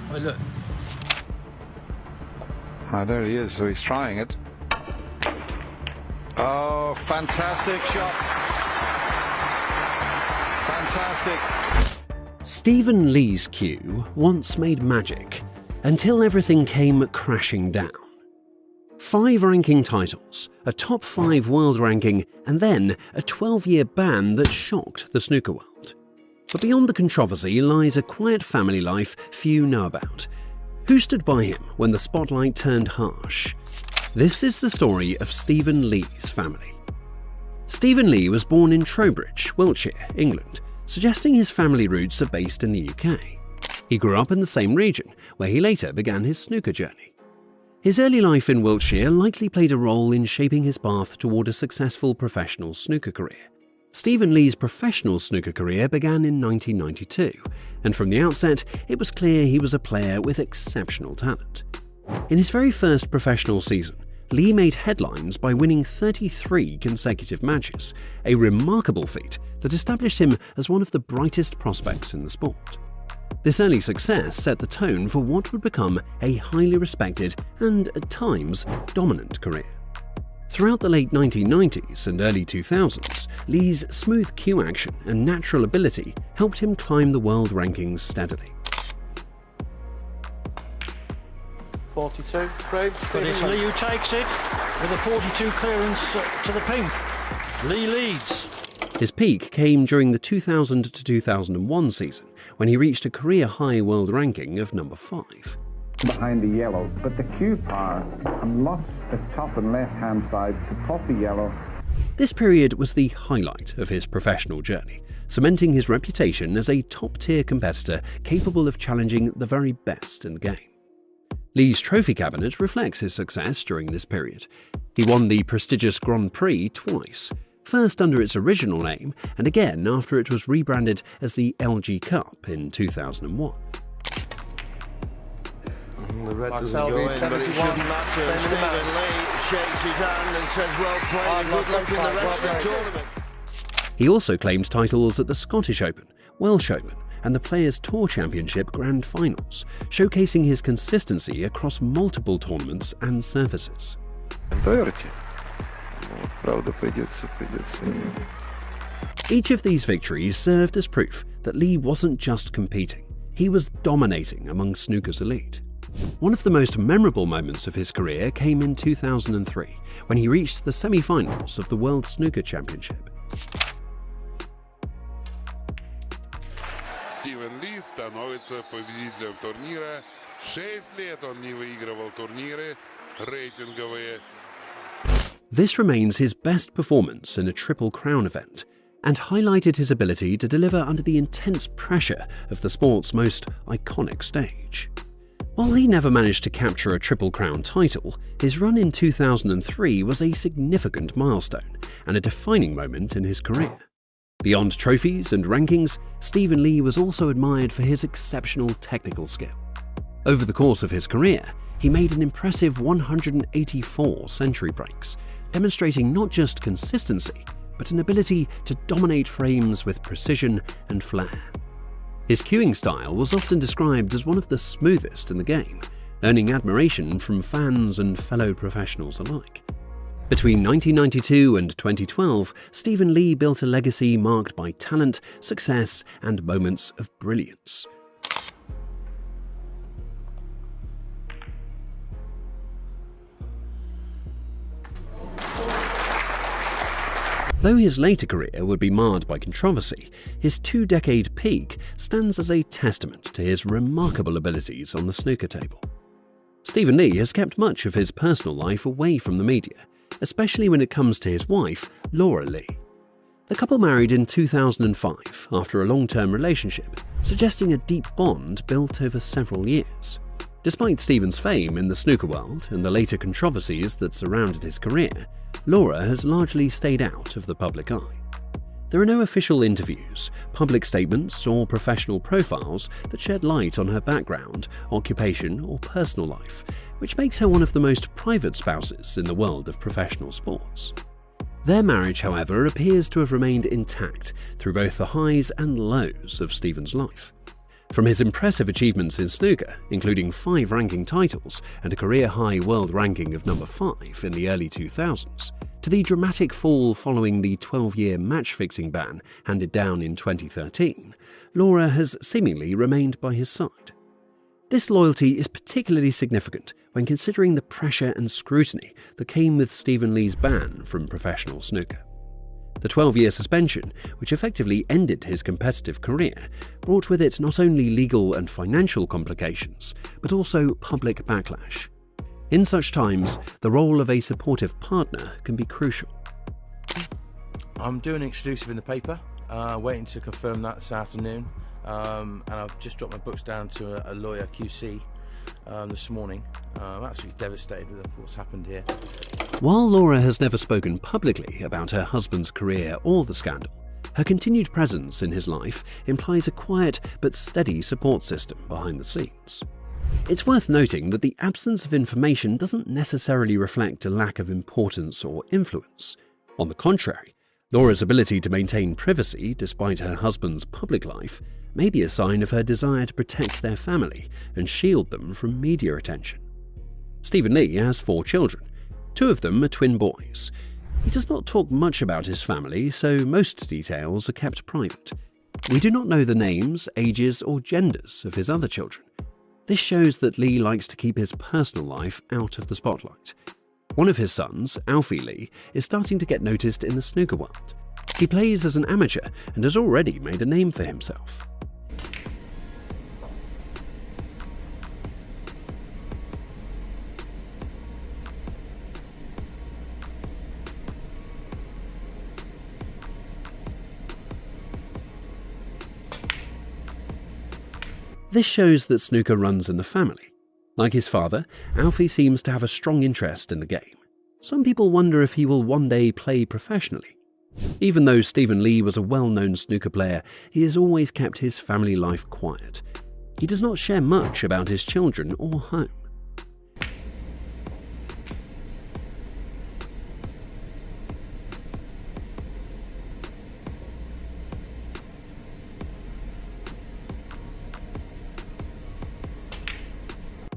Oh, look. Ah, there he is, so he's trying it. Oh, fantastic shot. Fantastic. Stephen Lee's cue once made magic until everything came crashing down. 5 ranking titles, a top 5 world ranking, and then a 12-year ban that shocked the snooker world. But beyond the controversy lies a quiet family life few know about. Who stood by him when the spotlight turned harsh? This is the story of Stephen Lee's family. Stephen Lee was born in Trowbridge, Wiltshire, England, suggesting his family roots are based in the UK. He grew up in the same region, where he later began his snooker journey. His early life in Wiltshire likely played a role in shaping his path toward a successful professional snooker career. Stephen Lee's professional snooker career began in 1992, and from the outset, it was clear he was a player with exceptional talent. In his very first professional season, Lee made headlines by winning 33 consecutive matches, a remarkable feat that established him as one of the brightest prospects in the sport. This early success set the tone for what would become a highly respected and, at times, dominant career. Throughout the late 1990s and early 2000s, Lee's smooth cue action and natural ability helped him climb the world rankings steadily. 42, Craig. But it's Lee who takes it with a 42 clearance to the pink. Lee leads. His peak came during the 2000 to 2001 season, when he reached a career-high world ranking of number 5. Behind the yellow, but the cue power and lots at top and left-hand side to pop the yellow. This period was the highlight of his professional journey, cementing his reputation as a top-tier competitor capable of challenging the very best in the game. Lee's trophy cabinet reflects his success during this period. He won the prestigious Grand Prix twice, first under its original name and again after it was rebranded as the LG Cup in 2001. The red doesn't go in, but it shouldn't matter. Stephen Lee shakes his hand and says, well played and good luck in the rest of the tournament. He also claimed titles at the Scottish Open, Welsh Open, and the Players' Tour Championship Grand Finals, showcasing his consistency across multiple tournaments and surfaces. Each of these victories served as proof that Lee wasn't just competing, he was dominating among snooker's elite. One of the most memorable moments of his career came in 2003, when he reached the semi-finals of the World Snooker Championship. Стивен Ли становится победителем турнира. 6 лет он не выигрывал турниры рейтинговые. This remains his best performance in a Triple Crown event, and highlighted his ability to deliver under the intense pressure of the sport's most iconic stage. While he never managed to capture a Triple Crown title, his run in 2003 was a significant milestone and a defining moment in his career. Beyond trophies and rankings, Stephen Lee was also admired for his exceptional technical skill. Over the course of his career, he made an impressive 184 century breaks, demonstrating not just consistency, but an ability to dominate frames with precision and flair. His cueing style was often described as one of the smoothest in the game, earning admiration from fans and fellow professionals alike. Between 1992 and 2012, Stephen Lee built a legacy marked by talent, success, and moments of brilliance. Though his later career would be marred by controversy, his 2-decade peak stands as a testament to his remarkable abilities on the snooker table. Stephen Lee has kept much of his personal life away from the media, especially when it comes to his wife, Laura Lee. The couple married in 2005 after a long-term relationship, suggesting a deep bond built over several years. Despite Stephen's fame in the snooker world and the later controversies that surrounded his career, Laura has largely stayed out of the public eye. There are no official interviews, public statements, or professional profiles that shed light on her background, occupation, or personal life, which makes her one of the most private spouses in the world of professional sports. Their marriage, however, appears to have remained intact through both the highs and lows of Stephen's life. From his impressive achievements in snooker, including 5 ranking titles and a career-high world ranking of number 5 in the early 2000s, to the dramatic fall following the 12-year match-fixing ban handed down in 2013, Laura has seemingly remained by his side. This loyalty is particularly significant when considering the pressure and scrutiny that came with Stephen Lee's ban from professional snooker. The 12-year suspension, which effectively ended his competitive career, brought with it not only legal and financial complications, but also public backlash. In such times, the role of a supportive partner can be crucial. I'm doing an exclusive in the paper, waiting to confirm that this afternoon, and I've just dropped my books down to a lawyer QC this morning. I'm absolutely devastated with what's happened here. While Laura has never spoken publicly about her husband's career or the scandal, her continued presence in his life implies a quiet but steady support system behind the scenes. It's worth noting that the absence of information doesn't necessarily reflect a lack of importance or influence. On the contrary, Laura's ability to maintain privacy despite her husband's public life may be a sign of her desire to protect their family and shield them from media attention. Stephen Lee has 4 children. 2 of them are twin boys. He does not talk much about his family, so most details are kept private. We do not know the names, ages, or genders of his other children. This shows that Lee likes to keep his personal life out of the spotlight. One of his sons, Alfie Lee, is starting to get noticed in the snooker world. He plays as an amateur and has already made a name for himself. This shows that snooker runs in the family. Like his father, Alfie seems to have a strong interest in the game. Some people wonder if he will one day play professionally. Even though Stephen Lee was a well-known snooker player, he has always kept his family life quiet. He does not share much about his children or home.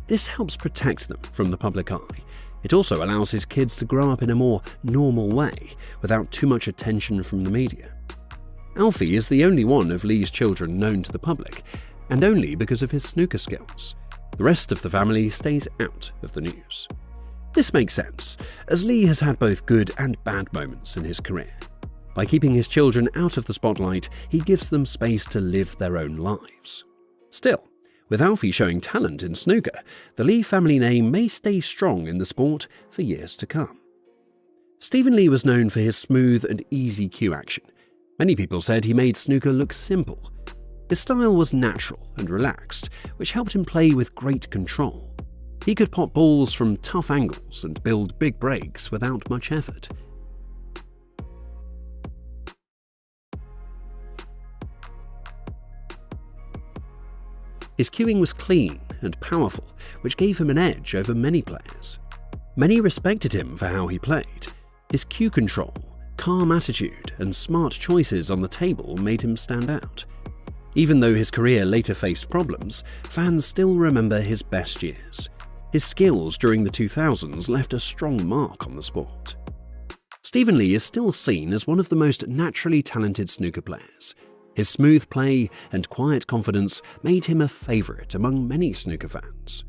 This helps protect them from the public eye. It also allows his kids to grow up in a more normal way, without too much attention from the media. Alfie is the only one of Lee's children known to the public, and only because of his snooker skills. The rest of the family stays out of the news. This makes sense, as Lee has had both good and bad moments in his career. By keeping his children out of the spotlight, he gives them space to live their own lives. Still, with Alfie showing talent in snooker, the Lee family name may stay strong in the sport for years to come. Stephen Lee was known for his smooth and easy cue action. Many people said he made snooker look simple. His style was natural and relaxed, which helped him play with great control. He could pop balls from tough angles and build big breaks without much effort. His cueing was clean and powerful, which gave him an edge over many players. Many respected him for how he played. His cue control, calm attitude, and smart choices on the table made him stand out. Even though his career later faced problems, fans still remember his best years. His skills during the 2000s left a strong mark on the sport. Stephen Lee is still seen as one of the most naturally talented snooker players. His smooth play and quiet confidence made him a favourite among many snooker fans.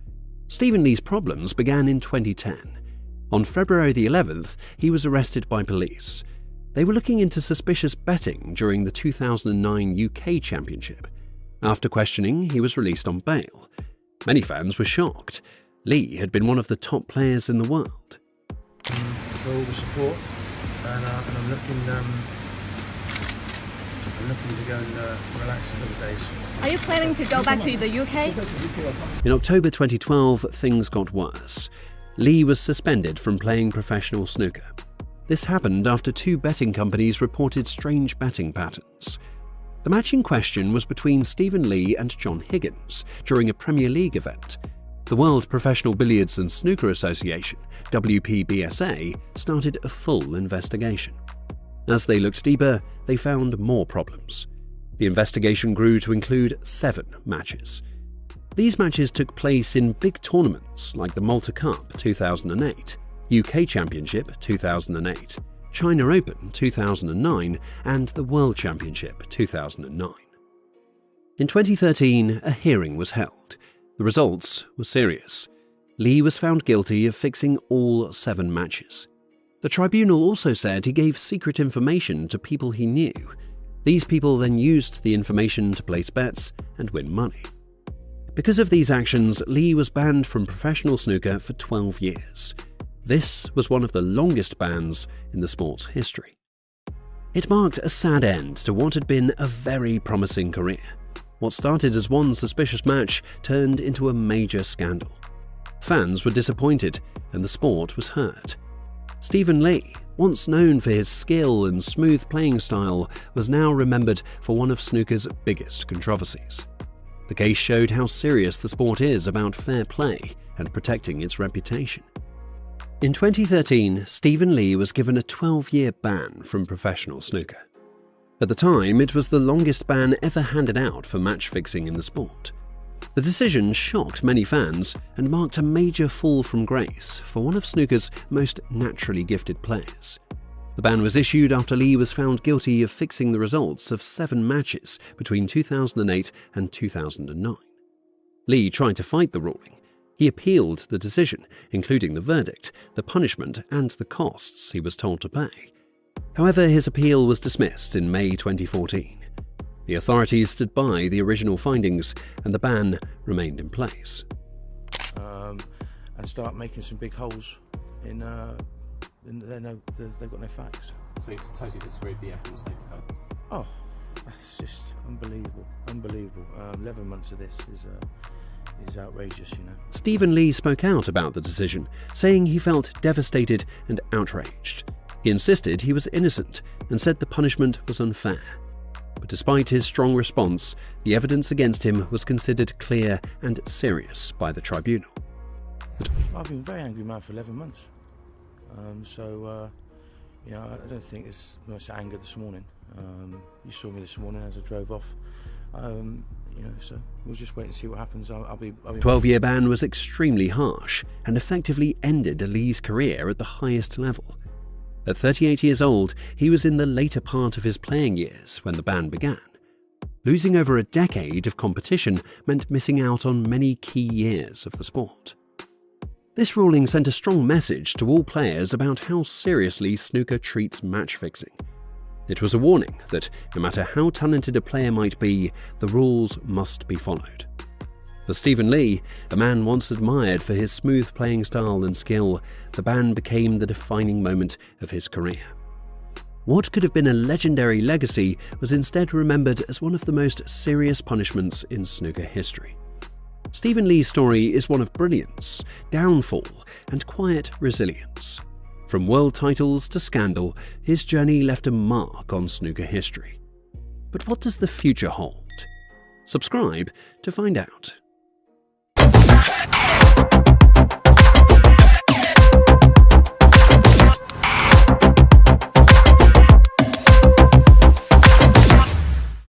Stephen Lee's problems began in 2010. On February the 11th, he was arrested by police. They were looking into suspicious betting during the 2009 UK Championship. After questioning, he was released on bail. Many fans were shocked. Lee had been one of the top players in the world. For all the support, and I'm looking to go and relax a couple of days. Are you planning to go back to the UK? In October 2012, things got worse. Lee was suspended from playing professional snooker. This happened after 2 betting companies reported strange betting patterns. The match in question was between Stephen Lee and John Higgins during a Premier League event. The World Professional Billiards and Snooker Association, WPBSA, started a full investigation. As they looked deeper, they found more problems. The investigation grew to include 7 matches. These matches took place in big tournaments like the Malta Cup 2008, UK Championship 2008, China Open 2009, and the World Championship 2009. In 2013, a hearing was held. The results were serious. Lee was found guilty of fixing all 7 matches. The tribunal also said he gave secret information to people he knew. These people then used the information to place bets and win money. Because of these actions, Lee was banned from professional snooker for 12 years. This was one of the longest bans in the sport's history. It marked a sad end to what had been a very promising career. What started as one suspicious match turned into a major scandal. Fans were disappointed and the sport was hurt. Stephen Lee, once known for his skill and smooth playing style, was now remembered for one of snooker's biggest controversies. The case showed how serious the sport is about fair play and protecting its reputation. In 2013, Stephen Lee was given a 12-year ban from professional snooker. At the time, it was the longest ban ever handed out for match fixing in the sport. The decision shocked many fans and marked a major fall from grace for one of snooker's most naturally gifted players. The ban was issued after Lee was found guilty of fixing the results of 7 matches between 2008 and 2009. Lee tried to fight the ruling. He appealed the decision, including the verdict, the punishment, and the costs he was told to pay. However, his appeal was dismissed in May 2014. The authorities stood by the original findings, and the ban remained in place. And start making some big holes in they've got no facts. So you totally disagree with the evidence they've developed? Oh, that's just unbelievable, unbelievable. 11 months of this is outrageous, you know. Stephen Lee spoke out about the decision, saying he felt devastated and outraged. He insisted he was innocent and said the punishment was unfair. But despite his strong response, the evidence against him was considered clear and serious by the tribunal. I've been a very angry man for 11 months. You know, I don't think it's much anger this morning. You saw me this morning as I drove off. You know, so we'll just wait and see what happens. I'll be 12-year ban was extremely harsh and effectively ended Lee's career at the highest level. At 38 years old, he was in the later part of his playing years when the ban began. Losing over a decade of competition meant missing out on many key years of the sport. This ruling sent a strong message to all players about how seriously snooker treats match fixing. It was a warning that no matter how talented a player might be, the rules must be followed. For Stephen Lee, a man once admired for his smooth playing style and skill, the ban became the defining moment of his career. What could have been a legendary legacy was instead remembered as one of the most serious punishments in snooker history. Stephen Lee's story is one of brilliance, downfall, and quiet resilience. From world titles to scandal, his journey left a mark on snooker history. But what does the future hold? Subscribe to find out.